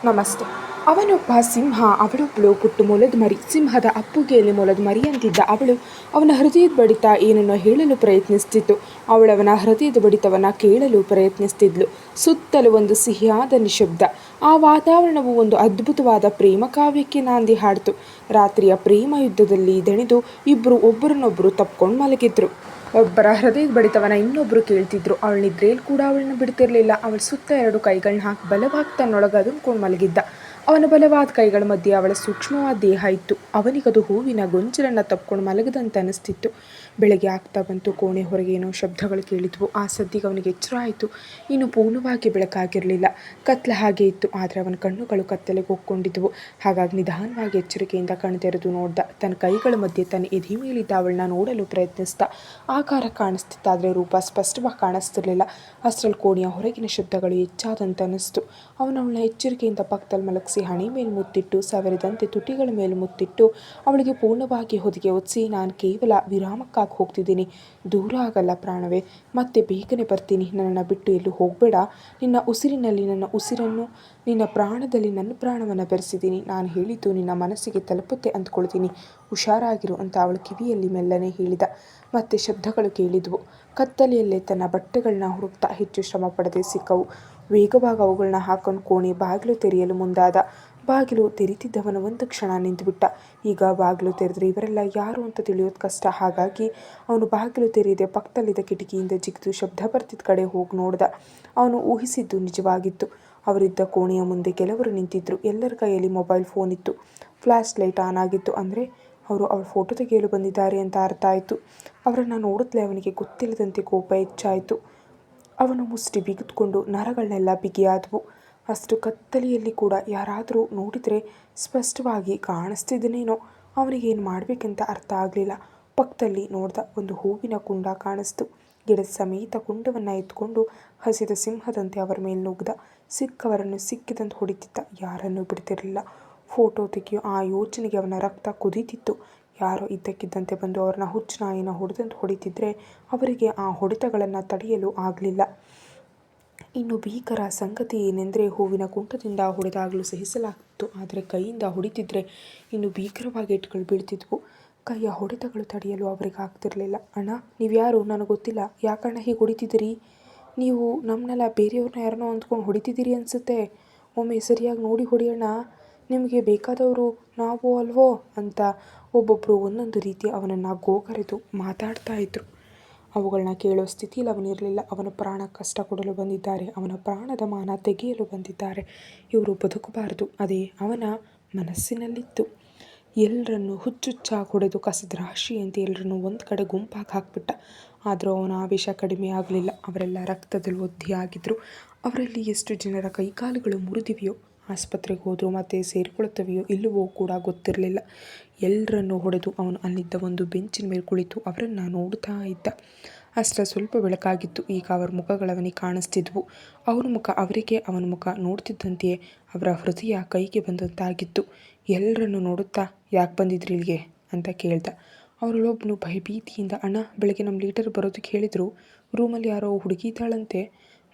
ನಮಸ್ತೆ. ಅವನೊಬ್ಬ ಸಿಂಹ, ಅವಳೊಬ್ಬಳು ಪುಟ್ಟು ಮೊಲದ ಮರಿ. ಸಿಂಹದ ಅಪ್ಪುಗೆಯಲ್ಲಿ ಮೊಲದ ಮರಿಯಂತಿದ್ದ ಅವಳು. ಅವನ ಹೃದಯದ ಬಡಿತ ಏನನ್ನೋ ಹೇಳಲು ಪ್ರಯತ್ನಿಸ್ತಿತ್ತು. ಅವಳವನ ಹೃದಯದ ಬಡಿತವನ್ನು ಕೇಳಲು ಪ್ರಯತ್ನಿಸ್ತಿದ್ಲು. ಸುತ್ತಲೂ ಒಂದು ಸಿಹಿಯಾದ ನಿಶಬ್ದ. ಆ ವಾತಾವರಣವು ಒಂದು ಅದ್ಭುತವಾದ ಪ್ರೇಮ ಕಾವ್ಯಕ್ಕೆ ನಾಂದಿ ಹಾಡಿತು. ರಾತ್ರಿಯ ಪ್ರೇಮ ಯುದ್ಧದಲ್ಲಿ ದಣಿದು ಇಬ್ಬರು ಒಬ್ಬರನ್ನೊಬ್ಬರು ತಪ್ಕೊಂಡು ಮಲಗಿದ್ರು. ಒಬ್ಬರ ಹೃದಯದ ಬಡಿತವನ್ನ ಇನ್ನೊಬ್ಬರು ಕೇಳ್ತಿದ್ರು. ಅವಳ ನಿದ್ರೆಯಲ್ಲಿ ಕೂಡ ಅವಳನ್ನ ಬಿಡ್ತಿರ್ಲಿಲ್ಲ. ಅವಳ ಸುತ್ತ ಎರಡು ಕೈಗಳನ್ನ ಹಾಕಿ ಬಲವಾಗಿ ತನ್ನೊಳಗೆ ಅದುಮ್ಕೊಂಡು ಮಲಗಿದ್ದ. ಅವನ ಬಲವಾದ ಕೈಗಳ ಮಧ್ಯೆ ಅವಳ ಸೂಕ್ಷ್ಮವಾದ ದೇಹ ಇತ್ತು. ಅವನಿಗದು ಹೂವಿನ ಗೊಂಚಲನ್ನು ತಪ್ಕೊಂಡು ಮಲಗದಂತೆ ಅನಿಸ್ತಿತ್ತು. ಬೆಳಗ್ಗೆ ಆಗ್ತಾ ಬಂತು. ಕೋಣೆ ಹೊರಗೆ ಏನೋ ಶಬ್ದಗಳು ಕೇಳಿದ್ವು. ಆ ಸದ್ದಿಗೆ ಅವನಿಗೆ ಎಚ್ಚರ ಆಯಿತು. ಇನ್ನು ಪೂರ್ಣವಾಗಿ ಬೆಳಕಾಗಿರಲಿಲ್ಲ, ಕತ್ಲೆ ಹಾಗೆ ಇತ್ತು. ಆದರೆ ಅವನ ಕಣ್ಣುಗಳು ಕತ್ತಲೆಗೆ ಹೋಗ್ಕೊಂಡಿದ್ವು. ಹಾಗಾಗಿ ನಿಧಾನವಾಗಿ ಎಚ್ಚರಿಕೆಯಿಂದ ಕಣ್ತೆರೆದು ನೋಡ್ದ. ತನ್ನ ಕೈಗಳ ಮಧ್ಯೆ ತನ್ನ ಎದೆ ಮೇಲಿದ್ದ ಅವಳನ್ನ ನೋಡಲು ಪ್ರಯತ್ನಿಸ್ದ. ಆಕಾರ ಕಾಣಿಸ್ತಿತ್ತಾದರೆ ರೂಪ ಸ್ಪಷ್ಟವಾಗಿ ಕಾಣಿಸ್ತಿರ್ಲಿಲ್ಲ. ಅಷ್ಟರಲ್ಲಿ ಕೋಣೆಯ ಹೊರಗಿನ ಶಬ್ದಗಳು ಹೆಚ್ಚಾದಂತೆ ಅನ್ನಿಸ್ತು. ಅವಳನ್ನ ಎಚ್ಚರಿಕೆಯಿಂದ ಪಕ್ಕದಲ್ಲಿ ಮಲಗಿಸಿ ಹಣೆ ಮೇಲೆ ಮುತ್ತಿಟ್ಟು, ಸವರಿದಂತೆ ತುಟಿಗಳ ಮೇಲೆ ಮುತ್ತಿಟ್ಟು ಅವಳಿಗೆ ಪೂರ್ಣವಾಗಿ ಹೊದಿಗೆ ಒದಿಸಿ, ನಾನು ಕೇವಲ ವಿರಾಮಕ್ಕಾಗಿ ಹೋಗ್ತಿದ್ದೀನಿ, ದೂರ ಆಗಲ್ಲ ಪ್ರಾಣವೇ, ಮತ್ತೆ ಬೇಗನೆ ಬರ್ತೀನಿ, ನನ್ನನ್ನು ಬಿಟ್ಟು ಎಲ್ಲೂ ಹೋಗಬೇಡ, ನಿನ್ನ ಉಸಿರಿನಲ್ಲಿ ನನ್ನ ಉಸಿರನ್ನು, ನಿನ್ನ ಪ್ರಾಣದಲ್ಲಿ ನನ್ನ ಪ್ರಾಣವನ್ನು ಬೆರೆಸಿದ್ದೀನಿ, ನಾನು ಹೇಳಿದ್ದು ನಿನ್ನ ಮನಸ್ಸಿಗೆ ತಲುಪುತ್ತೆ ಅಂದ್ಕೊಳ್ತೀನಿ, ಹುಷಾರಾಗಿರು ಅಂತ ಅವಳ ಕಿವಿಯಲ್ಲಿ ಮೆಲ್ಲನೆ ಹೇಳಿದ. ಮತ್ತೆ ಶಬ್ದಗಳು ಕೇಳಿದ್ವು. ಕತ್ತಲೆಯಲ್ಲೇ ತನ್ನ ಬಟ್ಟೆಗಳನ್ನ ಹುಡುಕ್ತಾ ಹೆಚ್ಚು ಶ್ರಮ ಪಡದೆ ಸಿಕ್ಕವು. ವೇಗವಾಗಿ ಅವುಗಳನ್ನ ಹಾಕೊಂಡು ಕೋಣೆ ಬಾಗಿಲು ತೆರೆಯಲು ಮುಂದಾದ. ಬಾಗಿಲು ತೆರೀತಿದ್ದವನ ಒಂದು ಕ್ಷಣ ನಿಂತುಬಿಟ್ಟ. ಈಗ ಬಾಗಿಲು ತೆರೆದ್ರೆ ಇವರೆಲ್ಲ ಯಾರು ಅಂತ ತಿಳಿಯೋದು ಕಷ್ಟ. ಹಾಗಾಗಿ ಅವನು ಬಾಗಿಲು ತೆರೆಯದೆ ಪಕ್ಕದಲ್ಲಿದ್ದ ಕಿಟಕಿಯಿಂದ ಜಿಗಿದು ಶಬ್ದ ಬರ್ತಿದ್ದ ಕಡೆ ಹೋಗಿ ನೋಡ್ದ. ಅವನು ಊಹಿಸಿದ್ದು ನಿಜವಾಗಿತ್ತು. ಅವರಿದ್ದ ಕೋಣೆಯ ಮುಂದೆ ಕೆಲವರು ನಿಂತಿದ್ರು. ಎಲ್ಲರ ಕೈಯಲ್ಲಿ ಮೊಬೈಲ್ ಫೋನ್ ಇತ್ತು. ಫ್ಲ್ಯಾಶ್ ಲೈಟ್ ಆನ್ ಆಗಿತ್ತು. ಅಂದರೆ ಅವರು ಅವಳ ಫೋಟೋ ತೆಗೆಯಲು ಬಂದಿದ್ದಾರೆ ಅಂತ ಅರ್ಥ ಆಯಿತು. ಅವರನ್ನು ನೋಡಿದ್ಲೇ ಅವನಿಗೆ ಗೊತ್ತಿಲ್ಲದಂತೆ ಕೋಪ ಹೆಚ್ಚಾಯಿತು. ಅವನು ಮುಷ್ಟಿ ಬಿಗಿದುಕೊಂಡು ನರಗಳನ್ನೆಲ್ಲ ಬಿಗಿಯಾದವು. ಅಷ್ಟು ಕತ್ತಲೆಯಲ್ಲಿ ಕೂಡ ಯಾರಾದರೂ ನೋಡಿದರೆ ಸ್ಪಷ್ಟವಾಗಿ ಕಾಣಿಸ್ತಿದ್ದನೇನೋ. ಅವನಿಗೇನು ಮಾಡಬೇಕಂತ ಅರ್ಥ ಆಗಲಿಲ್ಲ. ಪಕ್ಕದಲ್ಲಿ ನೋಡ್ದ. ಒಂದು ಹೂವಿನ ಕುಂಡ ಕಾಣಿಸ್ತು. ಗಿಡದ ಸಮೇತ ಕುಂಡವನ್ನು ಎತ್ಕೊಂಡು ಹಸಿದ ಸಿಂಹದಂತೆ ಅವರ ಮೇಲೆ ನುಗ್ದ. ಸಿಕ್ಕವರನ್ನು ಸಿಕ್ಕಿದಂತೆ ಹೊಡಿತಿದ್ದ. ಯಾರನ್ನೂ ಬಿಡ್ತಿರಲಿಲ್ಲ. ಫೋಟೋ ತೆಗೆಯೋ ಆ ಯೋಚನೆಗೆ ಅವನ ರಕ್ತ ಕುದೀತಿತ್ತು. ಯಾರೋ ಇದ್ದಕ್ಕಿದ್ದಂತೆ ಬಂದು ಅವ್ರನ್ನ ಹುಚ್ಚು ನಾಯಿನ ಹೊಡೆದಂತೆ ಹೊಡಿತಿದ್ರೆ ಅವರಿಗೆ ಆ ಹೊಡೆತಗಳನ್ನು ತಡೆಯಲು ಆಗಲಿಲ್ಲ. ಇನ್ನು ಭೀಕರ ಸಂಗತಿ ಏನೆಂದರೆ, ಹೂವಿನ ಕುಂಟದಿಂದ ಹೊಡೆದಾಗಲೂ ಸಹಿಸಲಾಗ್ತಿತ್ತು. ಆದರೆ ಕೈಯಿಂದ ಹೊಡಿತಿದ್ರೆ ಇನ್ನು ಭೀಕರವಾಗಿ ಏಟುಗಳು ಬೀಳ್ತಿದ್ವು. ಕೈಯ ಹೊಡೆತಗಳು ತಡೆಯಲು ಅವರಿಗೆ ಆಗ್ತಿರಲಿಲ್ಲ. ಅಣ್ಣ, ನೀವು ಯಾರು? ನನಗೆ ಗೊತ್ತಿಲ್ಲ. ಯಾಕಣ್ಣ ಹೀಗೆ ಹೊಡಿತಿದ್ದೀರಿ? ನೀವು ನಮ್ಮನ್ನೆಲ್ಲ ಬೇರೆಯವ್ರನ್ನ ಯಾರನ್ನೋ ಅಂದ್ಕೊಂಡು ಹೊಡಿತಿದ್ದೀರಿ ಅನಿಸುತ್ತೆ. ಒಮ್ಮೆ ಸರಿಯಾಗಿ ನೋಡಿ ಹೊಡಿಯೋಣ. ನಿಮಗೆ ಬೇಕಾದವರು ನಾವು ಅಲ್ವೋ ಅಂತ ಒಬ್ಬೊಬ್ಬರು ಒಂದೊಂದು ರೀತಿ ಅವನನ್ನು ಗೋಗರೆದು ಮಾತಾಡ್ತಾ ಇದ್ರು. ಅವುಗಳನ್ನ ಕೇಳೋ ಸ್ಥಿತಿಯಲ್ಲಿ ಅವನಿರಲಿಲ್ಲ. ಅವನ ಪ್ರಾಣ ಕಷ್ಟ ಕೊಡಲು ಬಂದಿದ್ದಾರೆ. ಅವನ ಪ್ರಾಣದ ಮಾನ ತೆಗೆಯಲು ಬಂದಿದ್ದಾರೆ. ಇವರು ಬದುಕಬಾರದು. ಅದೇ ಅವನ ಮನಸ್ಸಿನಲ್ಲಿತ್ತು. ಎಲ್ಲರನ್ನು ಹುಚ್ಚುಚ್ಚಾಗಿ ಹೊಡೆದು ಕಸದ ರಾಶಿಯಂತೆ ಎಲ್ಲರನ್ನು ಒಂದು ಕಡೆ ಗುಂಪಾಗಿ ಹಾಕಿಬಿಟ್ಟ. ಆದರೂ ಅವನ ಆವೇಶ ಕಡಿಮೆ ಆಗಲಿಲ್ಲ. ಅವರೆಲ್ಲ ರಕ್ತದಲ್ಲಿ ಒದ್ದೆಯಾಗಿದ್ದರು. ಅವರಲ್ಲಿ ಎಷ್ಟು ಜನರ ಕೈಕಾಲುಗಳು ಮುರಿದಿವೆಯೋ, ಆಸ್ಪತ್ರೆಗೆ ಹೋದರೂ ಮತ್ತೆ ಸೇರಿಕೊಳ್ಳುತ್ತವೆಯೋ ಇಲ್ಲವೋ ಕೂಡ ಗೊತ್ತಿರಲಿಲ್ಲ. ಎಲ್ಲರನ್ನೂ ಹೊಡೆದು ಅವನು ಅಲ್ಲಿದ್ದ ಒಂದು ಬೆಂಚಿನ ಮೇಲೆ ಕುಳಿತು ಅವರನ್ನು ನೋಡ್ತಾ ಇದ್ದ. ಅಷ್ಟರ ಸ್ವಲ್ಪ ಬೆಳಕಾಗಿತ್ತು. ಈಗ ಅವರ ಮುಖಗಳವನಿಗೆ ಕಾಣಿಸ್ತಿದ್ವು. ಅವನ ಮುಖ ಅವರಿಗೆ, ಅವನ ಮುಖ ನೋಡ್ತಿದ್ದಂತೆಯೇ ಅವರ ಹೃದಯ ಕೈಗೆ ಬಂದಂತಾಗಿತ್ತು. ಎಲ್ಲರನ್ನು ನೋಡುತ್ತಾ, ಯಾಕೆ ಬಂದಿದ್ರಿ ಇಲ್ಲಿಗೆ ಅಂತ ಕೇಳ್ದ. ಅವರಲ್ಲೊಬ್ಬನು ಭಯಭೀತಿಯಿಂದ, ಅಣ್ಣ, ಬೆಳಗ್ಗೆ ನಮ್ಮ ಲೀಡರ್ ಬರೋದಕ್ಕೆ ಹೇಳಿದರು. ರೂಮಲ್ಲಿ ಯಾರೋ ಹುಡುಗಿ ಇದ್ದಾಳಂತೆ,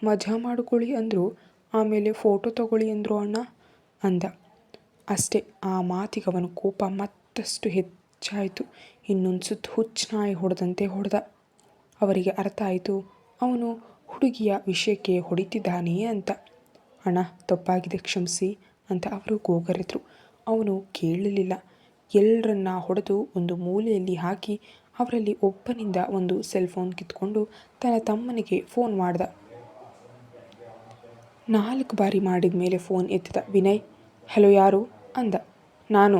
ಮಜಾ ಮಾಡಿಕೊಳ್ಳಿ ಅಂದರು. ಆಮೇಲೆ ಫೋಟೋ ತಗೊಳ್ಳಿ ಅಂದರು ಅಣ್ಣ ಅಂದ. ಅಷ್ಟೇ. ಆ ಮಾತಿಗೆ ಅವನ ಕೋಪ ಮತ್ತಷ್ಟು ಹೆಚ್ಚಾಯಿತು. ಇನ್ನೊಂದು ಸುತ್ತು ಹುಚ್ಚು ನಾಯಿ ಹೊಡೆದಂತೆ ಹೊಡೆದ. ಅವರಿಗೆ ಅರ್ಥ ಆಯಿತು, ಅವನು ಹುಡುಗಿಯ ವಿಷಯಕ್ಕೆ ಹೊಡಿತಿದ್ದಾನೆ ಅಂತ. ಅಣ್ಣ, ತಪ್ಪಾಗಿದೆ, ಕ್ಷಮಿಸಿ ಅಂತ ಅವರು ಗೋಗರೆದ್ರು. ಅವನು ಕೇಳಲಿಲ್ಲ. ಎಲ್ಲರನ್ನ ಹೊಡೆದು ಒಂದು ಮೂಲೆಯಲ್ಲಿ ಹಾಕಿ ಅವರಲ್ಲಿ ಒಬ್ಬನಿಂದ ಒಂದು ಸೆಲ್ಫೋನ್ ಕಿತ್ಕೊಂಡು ತನ್ನ ತಮ್ಮನಿಗೆ ಫೋನ್ ಮಾಡ್ದ. 4 ಬಾರಿ ಮಾಡಿದ ಮೇಲೆ ಫೋನ್ ಎತ್ತಿದ. ವಿನಯ್. ಹಲೋ, ಯಾರು ಅಂದ. ನಾನು.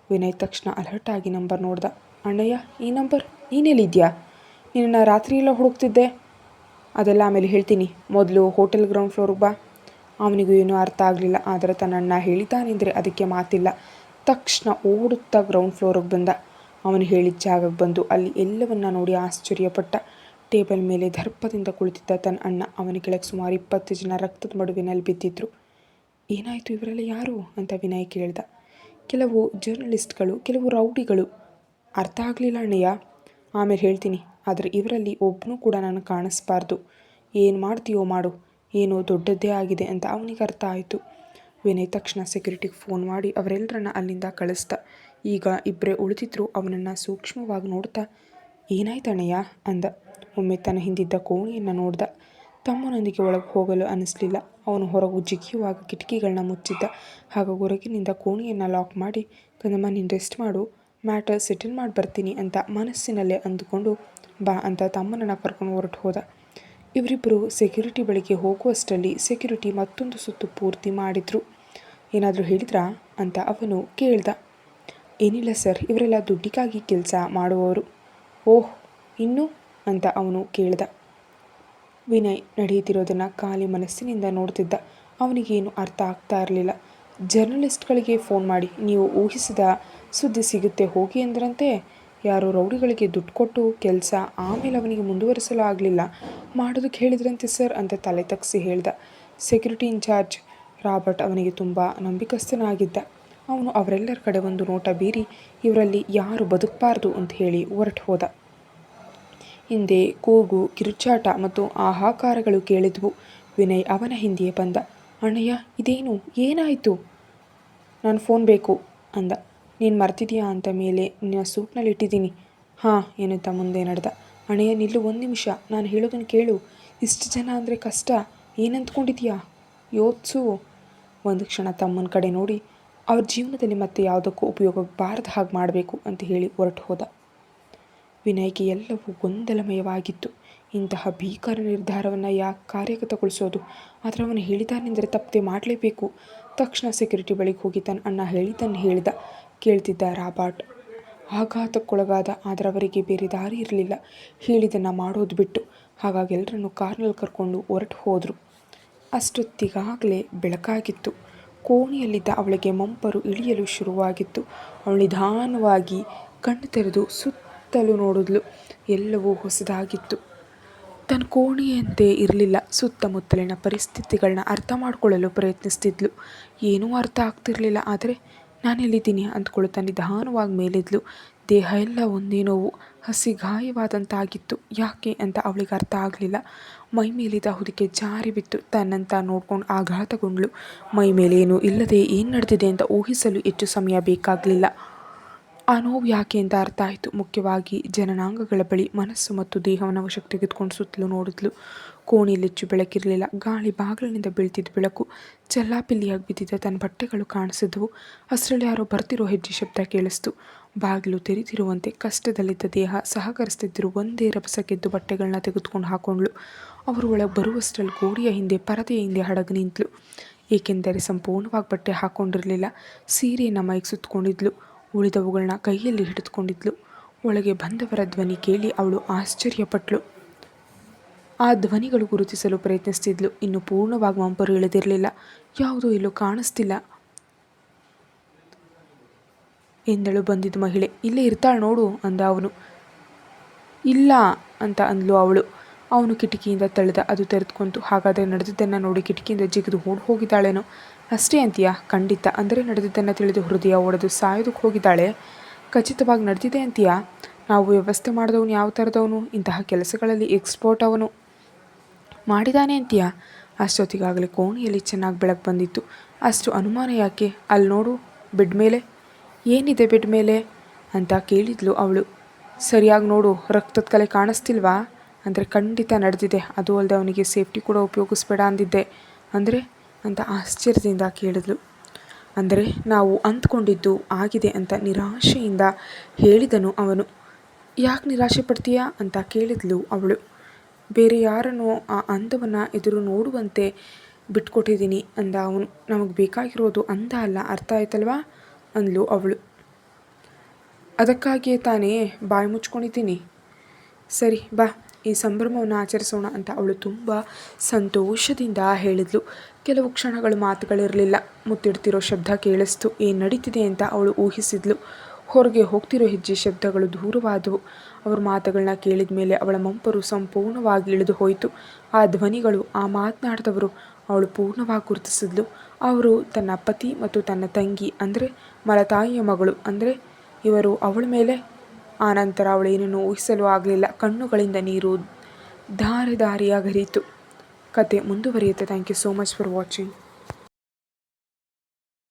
ವಿನಯ್ ತಕ್ಷಣ ಅಲರ್ಟಾಗಿ ನಂಬರ್ ನೋಡ್ದ. ಅಣ್ಣಯ್ಯ, ಈ ನಂಬರ್? ನೀನೆಲ್ಲಿದ್ಯಾ? ನಿನ್ನನ್ನು ರಾತ್ರಿಯೆಲ್ಲ ಹುಡುಕ್ತಿದ್ದೆ. ಅದೆಲ್ಲ ಆಮೇಲೆ ಹೇಳ್ತೀನಿ, ಮೊದಲು ಹೋಟೆಲ್ ಗ್ರೌಂಡ್ ಫ್ಲೋರಿಗೆ ಬಾ. ಅವನಿಗೂ ಏನೂ ಅರ್ಥ ಆಗಲಿಲ್ಲ. ಆದರೆ ತನ್ನ ಅಣ್ಣ ಹೇಳಿದ್ದಾನೆಂದರೆ ಅದಕ್ಕೆ ಮಾತಿಲ್ಲ. ತಕ್ಷಣ ಓಡುತ್ತಾ ಗ್ರೌಂಡ್ ಫ್ಲೋರಿಗೆ ಬಂದ. ಅವನು ಹೇಳಿದ ಜಾಗಕ್ಕೆ ಬಂದು ಅಲ್ಲಿ ಎಲ್ಲವನ್ನ ನೋಡಿ ಆಶ್ಚರ್ಯಪಟ್ಟ. ಟೇಬಲ್ ಮೇಲೆ ದರ್ಪದಿಂದ ಕುಳಿತಿದ್ದ ತನ್ನ ಅಣ್ಣ, ಅವನ ಕೆಳಗೆ ಸುಮಾರು 20 ಜನ ರಕ್ತದ ಮಡುವಿನಲ್ಲಿ ಬಿದ್ದಿದ್ರು. ಏನಾಯಿತು? ಇವರೆಲ್ಲ ಯಾರು ಅಂತ ವಿನಯ್ ಕೇಳ್ದ. ಕೆಲವು ಜರ್ನಲಿಸ್ಟ್ಗಳು, ಕೆಲವು ರೌಡಿಗಳು. ಅರ್ಥ ಆಗಲಿಲ್ಲ ಅಣ್ಣಯ್ಯ. ಆಮೇಲೆ ಹೇಳ್ತೀನಿ. ಆದರೆ ಇವರಲ್ಲಿ ಒಬ್ಬನೂ ಕೂಡ ನನಗೆ ಕಾಣಿಸ್ಬಾರ್ದು. ಏನು ಮಾಡ್ತೀಯೋ ಮಾಡು, ಏನೋ ದೊಡ್ಡದ್ದೇ ಆಗಿದೆ ಅಂತ ಅವನಿಗೆ ಅರ್ಥ ಆಯಿತು. ವಿನಯ್ ತಕ್ಷಣ ಸೆಕ್ಯೂರಿಟಿಗೆ ಫೋನ್ ಮಾಡಿ ಅವರೆಲ್ಲರನ್ನ ಅಲ್ಲಿಂದ ಕಳಿಸ್ದ. ಈಗ ಇಬ್ಬರೇ ಉಳಿದಿದ್ರು. ಅವನನ್ನು ಸೂಕ್ಷ್ಮವಾಗಿ ನೋಡ್ತಾ, ಏನಾಯ್ತಣ್ಣಯ್ಯ ಅಂದ. ಒಮ್ಮೆ ತನ್ನ ಹಿಂದಿದ್ದ ಕೋಣೆಯನ್ನು ನೋಡ್ದ. ತಮ್ಮನೊಂದಿಗೆ ಒಳಗೆ ಹೋಗಲು ಅನ್ನಿಸ್ಲಿಲ್ಲ. ಅವನು ಹೊರಗು ಜಿಗಿಯುವಾಗ ಕಿಟಕಿಗಳನ್ನ ಮುಚ್ಚಿದ್ದ. ಹಾಗಾಗಿ ಹೊರಗಿನಿಂದ ಕೋಣೆಯನ್ನು ಲಾಕ್ ಮಾಡಿ, ಕಂದಮ್ಮ ನೀನು ರೆಸ್ಟ್ ಮಾಡು, ಮ್ಯಾಟರ್ ಸೆಟಲ್ ಮಾಡಿ ಬರ್ತೀನಿ ಅಂತ ಮನಸ್ಸಿನಲ್ಲೇ ಅಂದುಕೊಂಡು ಬಾ ಅಂತ ತಮ್ಮನನ್ನು ಕರ್ಕೊಂಡು ಹೊರಟು ಹೋದ. ಇವರಿಬ್ಬರು ಸೆಕ್ಯೂರಿಟಿ ಬಳಿಗೆ ಹೋಗುವಷ್ಟರಲ್ಲಿ ಸೆಕ್ಯೂರಿಟಿ ಮತ್ತೊಂದು ಸುತ್ತು ಪೂರ್ತಿ ಮಾಡಿದ್ರು. ಏನಾದರೂ ಹೇಳಿದ್ರಾ ಅಂತ ಅವನು ಕೇಳ್ದ. ಏನಿಲ್ಲ ಸರ್, ಇವರೆಲ್ಲ ದುಡ್ಡಿಗಾಗಿ ಕೆಲಸ ಮಾಡುವವರು. ಓಹ್, ಇನ್ನೂ ಅಂತ ಅವನು ಕೇಳ್ದ. ವಿನಯ್ ನಡೆಯುತ್ತಿರೋದನ್ನು ಖಾಲಿ ಮನಸ್ಸಿನಿಂದ ನೋಡ್ತಿದ್ದ. ಅವನಿಗೇನು ಅರ್ಥ ಆಗ್ತಾ ಇರಲಿಲ್ಲ. ಜರ್ನಲಿಸ್ಟ್ಗಳಿಗೆ ಫೋನ್ ಮಾಡಿ ನೀವು ಊಹಿಸಿದ ಸುದ್ದಿ ಸಿಗುತ್ತೆ ಹೋಗಿ ಅಂದ್ರಂತೆ. ಯಾರೋ ರೌಡಿಗಳಿಗೆ ದುಡ್ಡು ಕೊಟ್ಟು ಕೆಲಸ, ಆಮೇಲೆ ಅವನಿಗೆ ಮುಂದುವರಿಸಲು ಆಗಲಿಲ್ಲ, ಮಾಡೋದಕ್ಕೆ ಹೇಳಿದ್ರಂತೆ ಸರ್ ಅಂತ ತಲೆ ತಗ್ಸಿ ಹೇಳ್ದ. ಸೆಕ್ಯೂರಿಟಿ ಇನ್ಚಾರ್ಜ್ ರಾಬರ್ಟ್ ಅವನಿಗೆ ತುಂಬ ನಂಬಿಕಸ್ಥನಾಗಿದ್ದ. ಅವನು ಅವರೆಲ್ಲರ ಕಡೆ ಒಂದು ನೋಟ ಬೀರಿ ಇವರಲ್ಲಿ ಯಾರು ಬದುಕಬಾರ್ದು ಅಂತ ಹೇಳಿ ಹೊರಟು ಹೋದ. ಹಿಂದೆ ಕೂಗು, ಕಿರುಚಾಟ ಮತ್ತು ಹಾಹಾಕಾರಗಳು ಕೇಳಿದ್ವು. ವಿನಯ್ ಅವನ ಹಿಂದೆಯೇ ಬಂದ. ಅಣ್ಣಯ್ಯ, ಇದೇನು, ಏನಾಯಿತು? ನಾನು ಫೋನ್ ಬೇಕು ಅಂದ. ನೀನು ಮರ್ತಿದೀಯಾ ಅಂತ ಮೇಲೆ ನಿನ್ನ ಸೂಪ್ನಲ್ಲಿ ಇಟ್ಟಿದ್ದೀನಿ. ಹಾಂ ಎನ್ನುತ್ತಾ ಮುಂದೆ ನಡೆದ. ಅಣ್ಣಯ್ಯ ನಿಲ್ಲು, ಒಂದು ನಿಮಿಷ, ನಾನು ಹೇಳೋದನ್ನು ಕೇಳು. ಇಷ್ಟು ಜನ ಅಂದರೆ ಕಷ್ಟ, ಏನಂದ್ಕೊಂಡಿದೀಯಾ? ಯೋತ್ಸು. ಒಂದು ಕ್ಷಣ ತಮ್ಮನ ಕಡೆ ನೋಡಿ, ಅವ್ರ ಜೀವನದಲ್ಲಿ ಮತ್ತೆ ಯಾವುದಕ್ಕೂ ಉಪಯೋಗಕ್ಕೆ ಬಾರದ ಹಾಗೆ ಮಾಡಬೇಕು ಅಂತ ಹೇಳಿ ಹೊರಟು ಹೋದ. ವಿನಯ್ಗೆ ಎಲ್ಲವೂ ಗೊಂದಲಮಯವಾಗಿತ್ತು. ಇಂತಹ ಭೀಕರ ನಿರ್ಧಾರವನ್ನು ಯಾಕೆ ಕಾರ್ಯಗತಗೊಳಿಸೋದು? ಆದರೆ ಅವನು ಹೇಳಿದಾನೆಂದರೆ ತಪ್ಪದೆ ಮಾಡಲೇಬೇಕು. ತಕ್ಷಣ ಸೆಕ್ಯೂರಿಟಿ ಬಳಿಗೆ ಹೋಗಿ ತನ್ನ ಅಣ್ಣ ಹೇಳಿದ್ದನ್ನು ಹೇಳಿದ. ಕೇಳ್ತಿದ್ದ ರಾಬರ್ಟ್ ಆಘಾತಕ್ಕೊಳಗಾದ. ಆದರೆ ಅವರಿಗೆ ಬೇರೆ ದಾರಿ ಇರಲಿಲ್ಲ ಹೇಳಿದ್ದನ್ನು ಮಾಡೋದು ಬಿಟ್ಟು. ಹಾಗಾಗಿ ಎಲ್ಲರನ್ನು ಕಾರ್ನಲ್ಲಿ ಕರ್ಕೊಂಡು ಹೊರಟು ಹೋದರು. ಅಷ್ಟೊತ್ತಿಗಾಗಲೇ ಬೆಳಕಾಗಿತ್ತು. ಕೋಣೆಯಲ್ಲಿದ್ದ ಅವಳಿಗೆ ಮಂಪರು ಇಳಿಯಲು ಶುರುವಾಗಿತ್ತು. ಅವಳು ನಿಧಾನವಾಗಿ ಕಣ್ಣು ತೆರೆದು ಸುತ್ತಲೂ ನೋಡಿದ್ಲು. ಎಲ್ಲವೂ ಹೊಸದಾಗಿತ್ತು. ತನ್ನ ಕೋಣೆಯಂತೆ ಇರಲಿಲ್ಲ. ಸುತ್ತಮುತ್ತಲಿನ ಪರಿಸ್ಥಿತಿಗಳನ್ನ ಅರ್ಥ ಮಾಡಿಕೊಳ್ಳಲು ಪ್ರಯತ್ನಿಸ್ತಿದ್ಲು. ಏನೂ ಅರ್ಥ ಆಗ್ತಿರಲಿಲ್ಲ. ಆದರೆ ನಾನೆಲ್ಲಿದ್ದೀನಿ ಅಂದ್ಕೊಳ್ತಾ ನಿಧಾನವಾಗಿ ಮೇಲಿದ್ಲು. ದೇಹ ಎಲ್ಲ ಒಂದೇ ನೋವು, ಹಸಿಗಾಯವಾದಂತಾಗಿತ್ತು. ಯಾಕೆ ಅಂತ ಅವಳಿಗೆ ಅರ್ಥ ಆಗಲಿಲ್ಲ. ಮೈ ಮೇಲಿದ್ದ ಹೊದಿಕೆ ಜಾರಿ ಬಿತ್ತು. ತನ್ನಂತ ನೋಡ್ಕೊಂಡು ಆಘಾತಗೊಂಡ್ಳು. ಮೈ ಮೇಲೇನು ಇಲ್ಲದೆ ಏನು ನಡೆದಿದೆ ಅಂತ ಊಹಿಸಲು ಹೆಚ್ಚು ಸಮಯ ಬೇಕಾಗಲಿಲ್ಲ. ಆ ನೋವು ಯಾಕೆ ಅಂತ ಅರ್ಥ ಆಯಿತು. ಮುಖ್ಯವಾಗಿ ಜನನಾಂಗಗಳ ಬಳಿ ಮನಸ್ಸು ಮತ್ತು ದೇಹವನ್ನು ವಶಕ್ಕೆ ತೆಗೆದುಕೊಂಡು ಸುತ್ತಲೂ ನೋಡಿದ್ಲು. ಕೋಣೆಯಲ್ಲಿ ಹೆಚ್ಚು ಬೆಳಕಿರಲಿಲ್ಲ. ಗಾಳಿ ಬಾಗಿಲಿನಿಂದ ಬೀಳ್ತಿದ್ದ ಬೆಳಕು ಚಲ್ಲಾಪಿಲ್ಲಿಯಾಗಿ ಬಿದ್ದಿದ್ದ ತನ್ನ ಬಟ್ಟೆಗಳು ಕಾಣಿಸಿದ್ವು. ಅಷ್ಟರಲ್ಲಿ ಯಾರೋ ಬರ್ತಿರೋ ಹೆಜ್ಜೆ ಶಬ್ದ ಕೇಳಿಸ್ತು. ಬಾಗಿಲು ತೆರೆದಿರುವಂತೆ ಕಷ್ಟದಲ್ಲಿದ್ದ ದೇಹ ಸಹಕರಿಸ್ತಿದ್ದರು. ಒಂದೇ ರಭಸಕ್ಕೆದ್ದು ಬಟ್ಟೆಗಳನ್ನ ತೆಗೆದುಕೊಂಡು ಹಾಕೊಂಡ್ಳು. ಅವರು ಒಳಗೆ ಬರುವಷ್ಟರಲ್ಲಿ ಗೋಡೆಯ ಹಿಂದೆ, ಪರದೆಯ ಹಿಂದೆ ಹಡಗು ನಿಂತಳು. ಏಕೆಂದರೆ ಸಂಪೂರ್ಣವಾಗಿ ಬಟ್ಟೆ ಹಾಕ್ಕೊಂಡಿರಲಿಲ್ಲ. ಸೀರೆಯನ್ನು ಮೈಗೆ ಸುತ್ತಕೊಂಡಿದ್ಲು. ಉಳಿದವುಗಳನ್ನ ಕೈಯಲ್ಲಿ ಹಿಡಿದುಕೊಂಡಿದ್ಲು. ಒಳಗೆ ಬಂದವರ ಧ್ವನಿ ಕೇಳಿ ಅವಳು ಆಶ್ಚರ್ಯಪಟ್ಳು. ಆ ಧ್ವನಿಗಳು ಗುರುತಿಸಲು ಪ್ರಯತ್ನಿಸ್ತಿದ್ಲು. ಇನ್ನು ಪೂರ್ಣವಾಗಿ ಮಂಪರು ಇಳಿದಿರಲಿಲ್ಲ. ಯಾವುದೋ ಇಲ್ಲೂ ಕಾಣಿಸ್ತಿಲ್ಲ ಎಂದಳು ಬಂದಿದ್ದ ಮಹಿಳೆ. ಇಲ್ಲೇ ಇರ್ತಾಳೆ ನೋಡು ಅಂದ ಅವನು. ಇಲ್ಲ ಅಂತ ಅಂದ್ಲು ಅವಳು. ಅವನು ಕಿಟಕಿಯಿಂದ ತಳ್ಳಿದ. ಅದು ತೆರೆದುಕೊಂತು. ಹಾಗಾದರೆ ನಡೆದಿದ್ದನ್ನು ನೋಡಿ ಕಿಟಕಿಯಿಂದ ಜಿಗಿದು ಓಡಿ ಹೋಗಿದ್ದಾಳೇನೋ. ಅಷ್ಟೇ ಅಂತೀಯಾ? ಖಂಡಿತ. ಅಂದರೆ ನಡೆದಿದ್ದನ್ನು ತಿಳಿದು ಹೃದಯ ಒಡೆದು ಸಾಯೋದಕ್ಕೆ ಹೋಗಿದ್ದಾಳೆ. ಖಚಿತವಾಗಿ ನಡೆದಿದೆ ಅಂತೀಯಾ? ನಾವು ವ್ಯವಸ್ಥೆ ಮಾಡಿದವನು ಯಾವ ಥರದವನು? ಇಂತಹ ಕೆಲಸಗಳಲ್ಲಿ ಎಕ್ಸ್ಪರ್ಟ್ ಅವನು. ಮಾಡಿದಾನೆ ಅಂತೀಯಾ? ಅಷ್ಟೊತ್ತಿಗಾಗಲೇ ಕೋಣೆಯಲ್ಲಿ ಚೆನ್ನಾಗಿ ಬೆಳಕು ಬಂದಿತ್ತು. ಅಷ್ಟು ಅನುಮಾನ ಯಾಕೆ? ಅಲ್ಲಿ ನೋಡು, ಬೆಡ್ ಮೇಲೆ. ಏನಿದೆ ಬೆಡ್ ಮೇಲೆ ಅಂತ ಕೇಳಿದ್ಲು ಅವಳು. ಸರಿಯಾಗಿ ನೋಡು, ರಕ್ತದ ಕಲೆ ಕಾಣಿಸ್ತಿಲ್ವಾ? ಅಂದರೆ ಖಂಡಿತ ನಡೆದಿದೆ. ಅದು ಅಲ್ಲದೆ ಅವನಿಗೆ ಸೇಫ್ಟಿ ಕೂಡ ಉಪಯೋಗಿಸ್ಬೇಡ ಅಂದಿದ್ದೆ. ಅಂದರೆ ಅಂತ ಆಶ್ಚರ್ಯದಿಂದ ಕೇಳಿದ್ಲು. ಅಂದರೆ ನಾವು ಅಂದ್ಕೊಂಡಿದ್ದು ಆಗಿದೆ ಅಂತ ನಿರಾಶೆಯಿಂದ ಹೇಳಿದನು ಅವನು. ಯಾಕೆ ನಿರಾಶೆ ಪಡ್ತೀಯಾ ಅಂತ ಕೇಳಿದ್ಲು ಅವಳು. ಬೇರೆ ಯಾರನ್ನೋ ಆ ಅಂದವನ್ನು ಎದುರು ನೋಡುವಂತೆ ಬಿಟ್ಕೊಟ್ಟಿದ್ದೀನಿ ಅಂದ ಅವನು. ನಮಗೆ ಬೇಕಾಗಿರೋದು ಅಂದ ಅಲ್ಲ, ಅರ್ಥ ಆಯ್ತಲ್ವಾ ಅಂದ್ಲು ಅವಳು. ಅದಕ್ಕಾಗಿಯೇ ತಾನೇ ಬಾಯಿ ಮುಚ್ಕೊಂಡಿದ್ದೀನಿ. ಸರಿ ಬಾ, ಈ ಸಂಭ್ರಮವನ್ನು ಆಚರಿಸೋಣ ಅಂತ ಅವಳು ತುಂಬ ಸಂತೋಷದಿಂದ ಹೇಳಿದ್ಲು. ಕೆಲವು ಕ್ಷಣಗಳು ಮಾತುಗಳಿರಲಿಲ್ಲ. ಮುತ್ತಿಡ್ತಿರೋ ಶಬ್ದ ಕೇಳಿಸ್ತು. ಏನು ನಡೀತಿದೆ ಅಂತ ಅವಳು ಊಹಿಸಿದ್ಲು. ಹೊರಗೆ ಹೋಗ್ತಿರೋ ಹೆಜ್ಜೆ ಶಬ್ದಗಳು ದೂರವಾದವು. ಅವ್ರ ಮಾತುಗಳನ್ನ ಕೇಳಿದ ಮೇಲೆ ಅವಳ ಮಂಪರು ಸಂಪೂರ್ಣವಾಗಿ ಇಳಿದು ಹೋಯಿತು. ಆ ಧ್ವನಿಗಳು, ಆ ಮಾತನಾಡಿದವರು ಅವಳು ಪೂರ್ಣವಾಗಿ ಗುರುತಿಸಿದ್ಲು. ಅವರು ತನ್ನ ಪತಿ ಮತ್ತು ತನ್ನ ತಂಗಿ, ಅಂದರೆ ಮಲತಾಯಿಯ ಮಗಳು, ಅಂದರೆ ಇವರು ಅವಳ ಮೇಲೆ. ಆ ನಂತರ ಅವಳೇನನ್ನು ಊಹಿಸಲು ಆಗಲಿಲ್ಲ. ಕಣ್ಣುಗಳಿಂದ ನೀರು ಧಾರೆ ಧಾರೆಯಾಗಿ ಹರಿಯಿತು. ಕತೆ ಮುಂದುವರಿಯುತ್ತೆ. Thank you so much for watching.